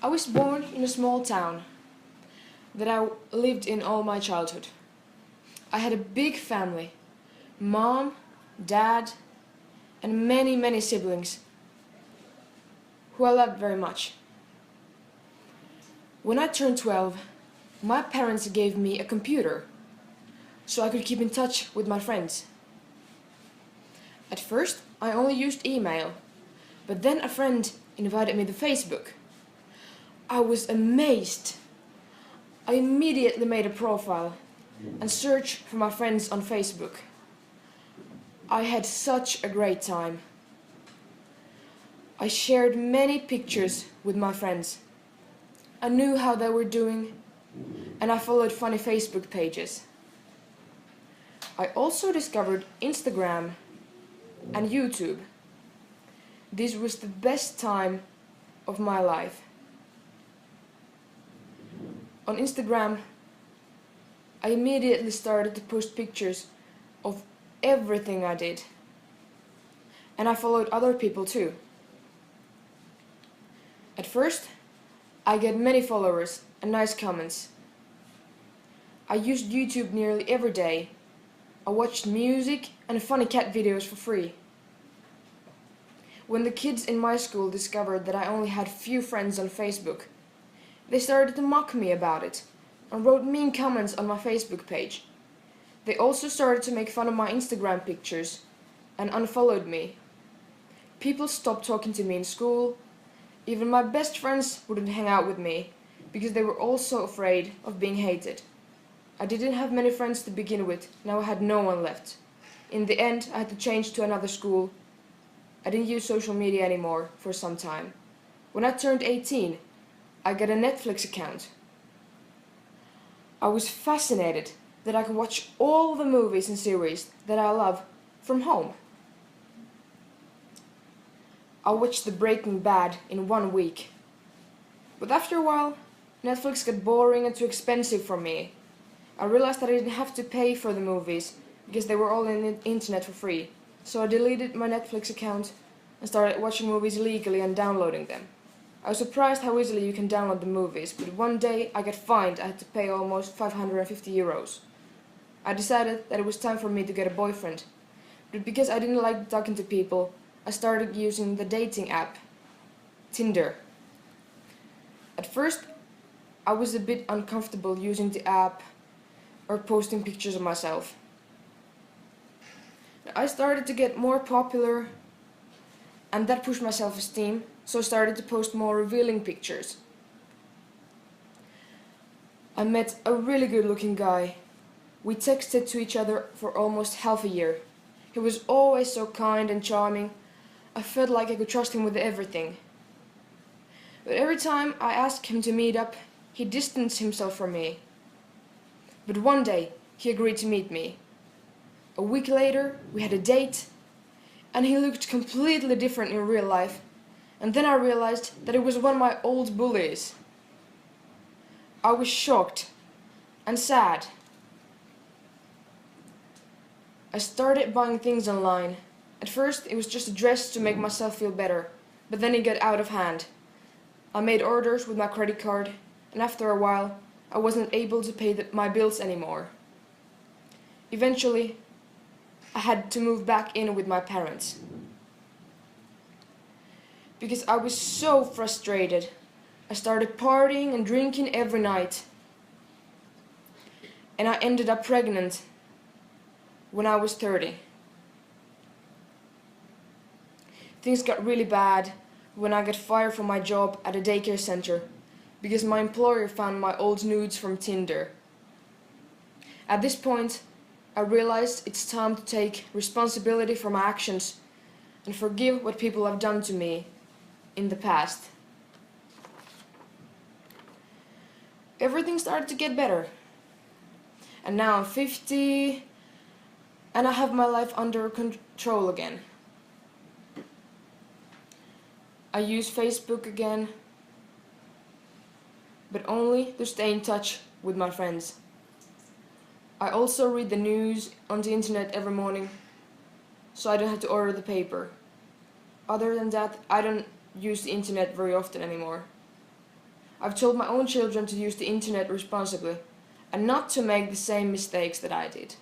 I was born in a small town that I lived in all my childhood. I had a big family, mom, dad, and many siblings who I loved very much. When I turned 12, my parents gave me a computer so I could keep in touch with my friends. At first, I only used email, but then a friend invited me to Facebook. I was amazed. I immediately made a profile and searched for my friends on Facebook. I had such a great time. I shared many pictures with my friends. I knew how they were doing, and I followed funny Facebook pages. I also discovered Instagram and YouTube. This was the best time of my life. On Instagram, I immediately started to post pictures of everything I did. And I followed other people too. At first, I got many followers and nice comments. I used YouTube nearly every day. I watched music and funny cat videos for free. When the kids in my school discovered that I only had few friends on Facebook, they started to mock me about it and wrote mean comments on my Facebook page. They also started to make fun of my Instagram pictures and unfollowed me. People stopped talking to me in school. Even my best friends wouldn't hang out with me because they were all so afraid of being hated. I didn't have many friends to begin with, now I had no one left. In the end, I had to change to another school. I didn't use social media anymore for some time. When I turned 18, I got a Netflix account. I was fascinated that I could watch all the movies and series that I love from home. I watched The Breaking Bad in 1 week. But after a while, Netflix got boring and too expensive for me. I realized that I didn't have to pay for the movies because they were all on the internet for free. So I deleted my Netflix account and started watching movies legally and downloading them. I was surprised how easily you can download the movies, but one day I got fined. I had to pay almost 550 euros. I decided that it was time for me to get a boyfriend, but because I didn't like talking to people, I started using the dating app, Tinder. At first, I was a bit uncomfortable using the app or posting pictures of myself. I started to get more popular, and that pushed my self-esteem, so I started to post more revealing pictures. I met a really good-looking guy. We texted to each other for almost half a year. He was always so kind and charming. I felt like I could trust him with everything. But every time I asked him to meet up, he distanced himself from me. But one day, he agreed to meet me. A week later, we had a date, and he looked completely different in real life. And then I realized that it was one of my old bullies. I was shocked and sad. I started buying things online. At first, it was just a dress to make myself feel better, but then it got out of hand. I made orders with my credit card, and after a while, I wasn't able to pay my bills anymore. Eventually, I had to move back in with my parents. Because I was so frustrated, I started partying and drinking every night. And I ended up pregnant when I was 30. Things got really bad when I got fired from my job at a daycare center because my employer found my old nudes from Tinder. At this point, I realized it's time to take responsibility for my actions and forgive what people have done to me in the past. Everything started to get better. And now I'm 50 and I have my life under control again. I use Facebook again, but only to stay in touch with my friends. I also read the news on the internet every morning, so I don't have to order the paper. Other than that, I don't use the internet very often anymore. I've told my own children to use the internet responsibly and not to make the same mistakes that I did.